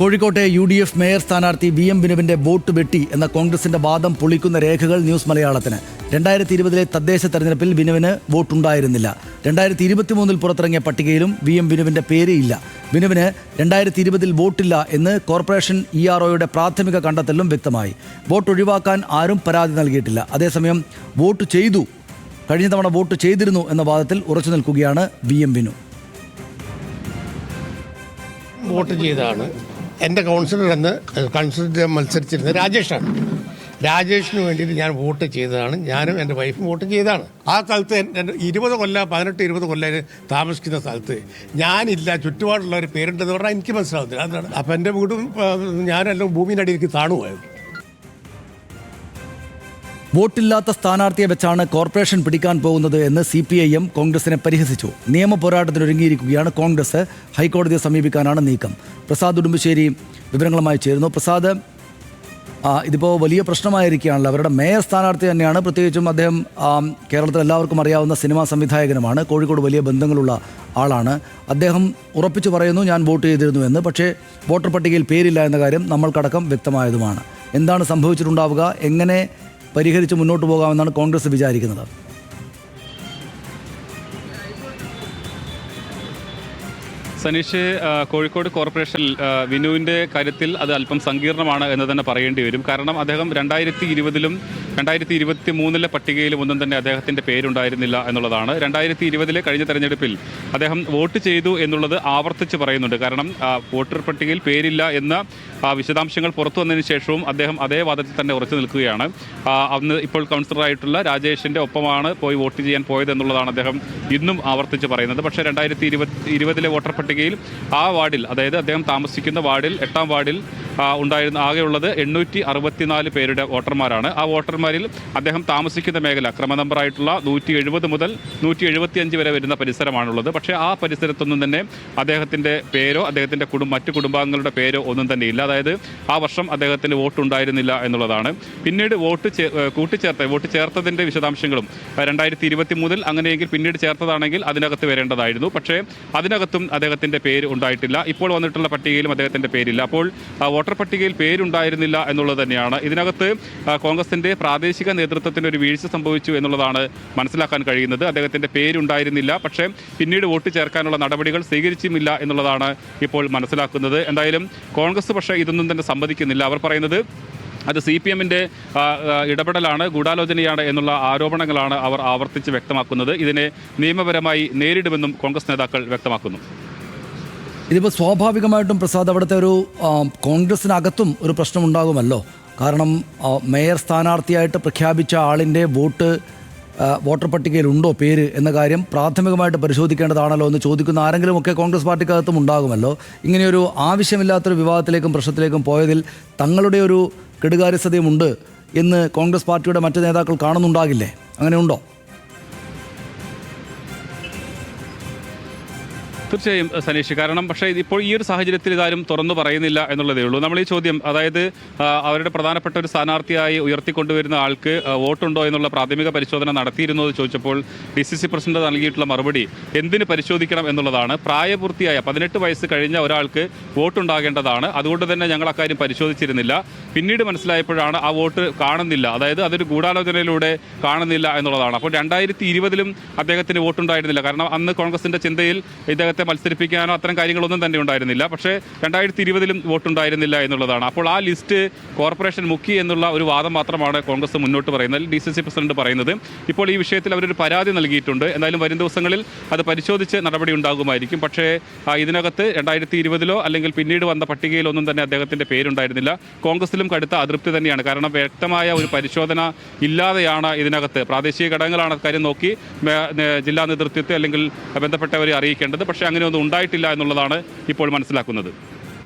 കോഴിക്കോട്ടെ UDF mayor സ്ഥാനാർത്ഥി VM ബിനുവിന്റെ vote വെട്ടി എന്ന കോൺഗ്രസിന്റെ വാദം പൊളിക്കുന്ന രേഖകൾ ന്യൂസ് മലയാളത്തിന്. 2020 തദ്ദേശ തെരഞ്ഞെടുപ്പിൽ ബിനുവിന് വോട്ടുണ്ടായിരുന്നില്ല. 2023 പുറത്തിറങ്ങിയ പട്ടികയിലും VM ബിനുവിന്റെ പേര് ഇല്ല. ബിനുവിന് 2020 വോട്ടില്ല എന്ന് കോർപ്പറേഷൻ EROയുടെ പ്രാഥമിക കണ്ടെത്തലിലും വ്യക്തമായി. വോട്ട് ഒഴിവാക്കാൻ ആരും പരാതി നൽകിയിട്ടില്ല. അതേസമയം വോട്ട് ചെയ്തു, കഴിഞ്ഞ തവണ വോട്ട് ചെയ്തിരുന്നു എന്ന വാദത്തിൽ ഉറച്ചു നിൽക്കുകയാണ് VM ബിനു. വോട്ട് ചെയ്തതാണ്. എൻ്റെ കൗൺസിലർ എന്ന് കൗൺസിലർ മത്സരിച്ചിരുന്നത് രാജേഷിന് വേണ്ടിയിട്ട് ഞാൻ വോട്ട് ചെയ്തതാണ്. ഞാനും എൻ്റെ വൈഫും വോട്ട് ചെയ്തതാണ്. ആ സ്ഥലത്ത് 18-20 കൊല്ലം താമസിക്കുന്ന സ്ഥലത്ത് ഞാനില്ല, ചുറ്റുപാടുള്ളവർ പേരുണ്ടെന്ന് പറഞ്ഞാൽ എനിക്ക് മനസ്സിലാവുന്നില്ല. അതാണ് അപ്പം എൻ്റെ വീടും ഞാനെല്ലാം ഭൂമിയുടെ അടിയിലേക്ക് താണുപോയത്. വോട്ടില്ലാത്ത സ്ഥാനാർത്ഥിയെ വെച്ചാണ് കോർപ്പറേഷൻ പിടിക്കാൻ പോകുന്നത് എന്ന് CPIM കോൺഗ്രസിനെ പരിഹസിച്ചു. നിയമ പോരാട്ടത്തിനൊരുങ്ങിയിരിക്കുകയാണ് കോൺഗ്രസ്. ഹൈക്കോടതിയെ സമീപിക്കാനാണ് നീക്കം. പ്രസാദ് ഉടുമ്പശ്ശേരി വിവരങ്ങളുമായി ചേരുന്നു. പ്രസാദ്, ഇതിപ്പോൾ വലിയ പ്രശ്നമായിരിക്കുകയാണല്ലോ. അവരുടെ മേയർ സ്ഥാനാർത്ഥി തന്നെയാണ്. പ്രത്യേകിച്ചും അദ്ദേഹം കേരളത്തിൽ എല്ലാവർക്കും അറിയാവുന്ന സിനിമാ സംവിധായകനുമാണ്. കോഴിക്കോട് വലിയ ബന്ധങ്ങളുള്ള ആളാണ്. അദ്ദേഹം ഉറപ്പിച്ചു പറയുന്നു ഞാൻ വോട്ട് ചെയ്തിരുന്നു എന്ന്. പക്ഷേ വോട്ടർ പട്ടികയിൽ പേരില്ല എന്ന കാര്യം നമ്മൾക്കടക്കം വ്യക്തമായതുമാണ്. എന്താണ് സംഭവിച്ചിട്ടുണ്ടാവുക? എങ്ങനെ പരിഹരിച്ച് മുന്നോട്ട് പോകാമെന്നാണ് കോൺഗ്രസ് വിചാരിക്കുന്നത്? സനീഷ്, കോഴിക്കോട് കോർപ്പറേഷൻ വിനുവിൻ്റെ കാര്യത്തിൽ അത് അല്പം സങ്കീർണമാണ് എന്ന് തന്നെ പറയേണ്ടി വരും. കാരണം അദ്ദേഹം 2020 2023 പട്ടികയിലും ഒന്നും തന്നെ അദ്ദേഹത്തിൻ്റെ പേരുണ്ടായിരുന്നില്ല എന്നുള്ളതാണ്. 2020 കഴിഞ്ഞ തെരഞ്ഞെടുപ്പിൽ അദ്ദേഹം വോട്ട് ചെയ്തു എന്നുള്ളത് ആവർത്തിച്ച് പറയുന്നുണ്ട്. കാരണം വോട്ടർ പട്ടികയിൽ പേരില്ല എന്ന വിശദാംശങ്ങൾ പുറത്തു വന്നതിന് ശേഷവും അദ്ദേഹം അതേ വാദത്തിൽ തന്നെ ഉറച്ചു നിൽക്കുകയാണ്. അന്ന് ഇപ്പോൾ കൗൺസിലറായിട്ടുള്ള രാജേഷിൻ്റെ ഒപ്പമാണ് പോയി വോട്ട് ചെയ്യാൻ പോയതെന്നുള്ളതാണ് അദ്ദേഹം ഇന്നും ആവർത്തിച്ച് പറയുന്നത്. പക്ഷേ 2020 വോട്ടർ പട്ടികയിൽ ആ വാർഡിൽ, അതായത് അദ്ദേഹം താമസിക്കുന്ന വാർഡിൽ 8ാം വാർഡിൽ ഉണ്ടായിരുന്ന ആകെയുള്ളത് 864 പേരുടെ വോട്ടർമാരാണ്. ആ വോട്ടർമാരിൽ അദ്ദേഹം താമസിക്കുന്ന മേഖല ക്രമനമ്പറായിട്ടുള്ള 170 മുതൽ 175 വരെ വരുന്ന പരിസരമാണുള്ളത്. പക്ഷേ ആ പരിസരത്തൊന്നും തന്നെ അദ്ദേഹത്തിൻ്റെ പേരോ അദ്ദേഹത്തിൻ്റെ മറ്റു കുടുംബാംഗങ്ങളുടെ പേരോ ഒന്നും തന്നെ ഇല്ല. അതായത് ആ വർഷം അദ്ദേഹത്തിന് വോട്ടുണ്ടായിരുന്നില്ല എന്നുള്ളതാണ്. പിന്നീട് വോട്ട് ചേർത്തതിൻ്റെ വിശദാംശങ്ങളും 2023 അങ്ങനെയെങ്കിൽ പിന്നീട് ചേർത്തതാണെങ്കിൽ അതിനകത്ത് വരേണ്ടതായിരുന്നു. പക്ഷേ അതിനകത്തും അദ്ദേഹത്തിൻ്റെ പേര് ഉണ്ടായിട്ടില്ല. ഇപ്പോൾ വന്നിട്ടുള്ള പട്ടികയിലും അദ്ദേഹത്തിൻ്റെ പേരില്ല. അപ്പോൾ വോട്ടർ പട്ടികയിൽ പേരുണ്ടായിരുന്നില്ല എന്നുള്ളത് തന്നെയാണ്. ഇതിനകത്ത് കോൺഗ്രസിൻ്റെ പ്രാദേശിക നേതൃത്വത്തിന് ഒരു വീഴ്ച സംഭവിച്ചു എന്നുള്ളതാണ് മനസ്സിലാക്കാൻ കഴിയുന്നത്. അദ്ദേഹത്തിൻ്റെ പേരുണ്ടായിരുന്നില്ല, പക്ഷേ പിന്നീട് വോട്ട് ചേർക്കാനുള്ള നടപടികൾ സ്വീകരിച്ചുമില്ല എന്നുള്ളതാണ് ഇപ്പോൾ മനസ്സിലാക്കുന്നത്. എന്തായാലും കോൺഗ്രസ് പക്ഷേ ഇതൊന്നും തന്നെ സമ്മതിക്കുന്നില്ല. അവർ പറയുന്നത് അത് CPMൻ്റെ ഇടപെടലാണ്, ഗൂഢാലോചനയാണ് എന്നുള്ള ആരോപണങ്ങളാണ് അവർ ആവർത്തിച്ച് വ്യക്തമാക്കുന്നത്. ഇതിനെ നിയമപരമായി നേരിടുമെന്നും കോൺഗ്രസ് നേതാക്കൾ വ്യക്തമാക്കുന്നു. ഇതിപ്പോൾ സ്വാഭാവികമായിട്ടും പ്രസാദ്, അവിടുത്തെ ഒരു കോൺഗ്രസിനകത്തും ഒരു പ്രശ്നമുണ്ടാകുമല്ലോ. കാരണം മേയർ സ്ഥാനാർത്ഥിയായിട്ട് പ്രഖ്യാപിച്ച ആളിൻ്റെ വോട്ടർ പട്ടികയിലുണ്ടോ പേര് എന്ന കാര്യം പ്രാഥമികമായിട്ട് പരിശോധിക്കേണ്ടതാണല്ലോ എന്ന് ചോദിക്കുന്ന ആരെങ്കിലുമൊക്കെ കോൺഗ്രസ് പാർട്ടിക്കകത്തും ഉണ്ടാകുമല്ലോ. ഇങ്ങനെയൊരു ആവശ്യമില്ലാത്തൊരു വിവാദത്തിലേക്കും പ്രശ്നത്തിലേക്കും പോയതിൽ തങ്ങളുടെ ഒരു കെടുകാര്യസ്ഥതയുമുണ്ട് എന്ന് കോൺഗ്രസ് പാർട്ടിയുടെ മറ്റ് നേതാക്കൾ കാണുന്നുണ്ടാകില്ലേ? അങ്ങനെയുണ്ടോ? തീർച്ചയായും സനീഷ്. കാരണം പക്ഷേ ഇപ്പോൾ ഈ ഒരു സാഹചര്യത്തിൽ ഇതാരും തുറന്നു പറയുന്നില്ല എന്നുള്ളതേ ഉള്ളൂ. നമ്മൾ ഈ ചോദ്യം, അതായത് അവരുടെ പ്രധാനപ്പെട്ട ഒരു സ്ഥാനാർത്ഥിയായി ഉയർത്തിക്കൊണ്ടുവരുന്ന ആൾക്ക് വോട്ടുണ്ടോ എന്നുള്ള പ്രാഥമിക പരിശോധന നടത്തിയിരുന്നു എന്ന് ചോദിച്ചപ്പോൾ DCC പ്രസിഡന്റ് നൽകിയിട്ടുള്ള മറുപടി എന്തിന് പരിശോധിക്കണം എന്നുള്ളതാണ്. പ്രായപൂർത്തിയായ 18 വയസ്സ് കഴിഞ്ഞ ഒരാൾക്ക് വോട്ടുണ്ടാകേണ്ടതാണ്. അതുകൊണ്ട് തന്നെ ഞങ്ങൾ അക്കാര്യം പരിശോധിച്ചിരുന്നില്ല. പിന്നീട് മനസ്സിലായപ്പോഴാണ് ആ വോട്ട് കാണുന്നില്ല, അതായത് അതൊരു ഗൂഢാലോചനയിലൂടെ കാണുന്നില്ല എന്നുള്ളതാണ്. അപ്പോൾ 2020 അദ്ദേഹത്തിന് വോട്ടുണ്ടായിരുന്നില്ല. കാരണം അന്ന് കോൺഗ്രസിൻ്റെ ചിന്തയിൽ ഇദ്ദേഹത്തെ മത്സരിപ്പിക്കാനോ അത്തരം കാര്യങ്ങളൊന്നും തന്നെ ഉണ്ടായിരുന്നില്ല. പക്ഷേ 2020 വോട്ടുണ്ടായിരുന്നില്ല എന്നുള്ളതാണ്. അപ്പോൾ ആ ലിസ്റ്റ് കോർപ്പറേഷൻ മുക്കി എന്നുള്ള ഒരു വാദം മാത്രമാണ് കോൺഗ്രസ് മുന്നോട്ട് പറയുന്നത്. DCC പ്രസിഡന്റ് പറയുന്നത് ഇപ്പോൾ ഈ വിഷയത്തിൽ അവരൊരു പരാതി നൽകിയിട്ടുണ്ട്. എന്തായാലും വരും ദിവസങ്ങളിൽ അത് പരിശോധിച്ച് നടപടി ഉണ്ടാകുമായിരിക്കും. പക്ഷേ ഇതിനകത്ത് 2020 അല്ലെങ്കിൽ പിന്നീട് വന്ന പട്ടികയിലൊന്നും തന്നെ അദ്ദേഹത്തിൻ്റെ പേരുണ്ടായിരുന്നില്ല. കോൺഗ്രസിലും കടുത്ത അതൃപ്തി തന്നെയാണ്. കാരണം വ്യക്തമായ ഒരു പരിശോധന ഇല്ലാതെയാണ് ഇതിനകത്ത്, പ്രാദേശിക ഘടകങ്ങളാണ് കാര്യം നോക്കി ജില്ലാ നേതൃത്വത്തെ അല്ലെങ്കിൽ ബന്ധപ്പെട്ടവരെ അറിയിക്കേണ്ടത്. പക്ഷേ അങ്ങനെയൊന്നും ഉണ്ടായിട്ടില്ല എന്നുള്ളതാണ് ഇപ്പോൾ മനസ്സിലാക്കുന്നത്.